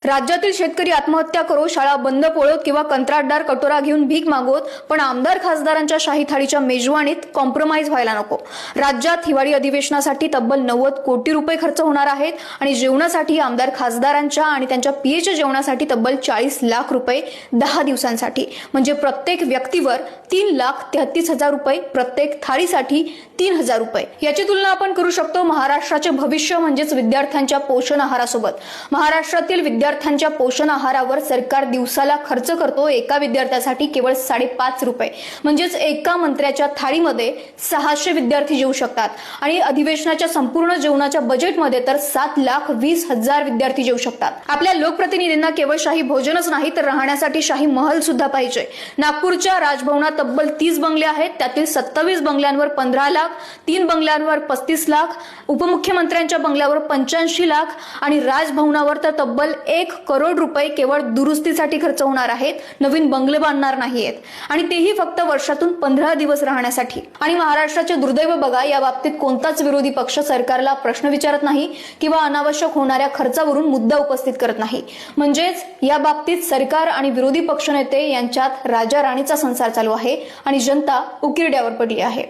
राज्यातील शेतकरी आत्महत्या करो, शाळा बंद पळोत किंवा कंत्राटदार कटोरा घेऊन भीक मागोत, पण आमदार खासदारांच्या शाही थाळीच्या मेजवानीत कॉम्प्रोमाइज व्हायला नको। राज्यात हिवाळी अधिवेशनासाठी तब्बल 90 कोटी रुपये खर्च होणार आहेत आणि जेवणासाठी आमदार खासदारांच्या आणि त्यांच्या पीएच्या जेवणासाठी तब्बल 40 लाख रुपये 10 दिवसांसाठी, म्हणजे प्रत्येक व्यक्तीवर 3,33,000 रुपये, प्रत्येक थाळीसाठी 3,000 रुपये। याची तुलना आपण करू शकतो महाराष्ट्राचे भविष्य म्हणजेच विद्यार्थ्यांच्या पोषण आहारासोबत। महाराष्ट्रातील विद्यार्थ्यांच्या पोषण आहारावर सरकार दिवसाला खर्च करतो एका विद्यार्थ्यासाठी केवळ 5.5 रुपये, म्हणजेच एका मंत्र्याच्या थाळीमध्ये 600 विद्यार्थी जेवू शकतात आणि अधिवेशनाच्या संपूर्ण जेवणाच्या बजेटमध्ये तर 7,20,000 विद्यार्थी जेवू शकतात। आपल्या लोकप्रतिनिधींना केवळ शाही भोजनच नाही तर राहण्यासाठी शाही महल सुद्धा पाहिजे। नागपूरच्या राजभवनात तब्बल 30 बंगले आहेत, त्यातील 27 बंगल्यांवर 15 लाख, 3 बंगल्यांवर 35 लाख, उपमुख्यमंत्र्यांच्या बंगल्यावर 85 लाख आणि राजभवनावर तर तब्बल 1 करोड रुपये केवळ दुरुस्तीसाठी खर्च होणार आहेत, नवीन बंगले बांधणार नाहीयेत आणि तेही फक्त वर्षातून 15 दिवस राहण्यासाठी। आणि महाराष्ट्राचे दुर्दैव बघा, या बाबतीत कोणताच विरोधी पक्ष सरकारला प्रश्न विचारत नाही किंवा अनावश्यक होणाऱ्या खर्चावरून मुद्दा उपस्थित करत नाही। म्हणजेच या बाबतीत सरकार आणि विरोधी पक्षनेते यांच्यात राजा राणीचा संसार चालू आहे आणि जनता उकिरड्यावर पडली आहे।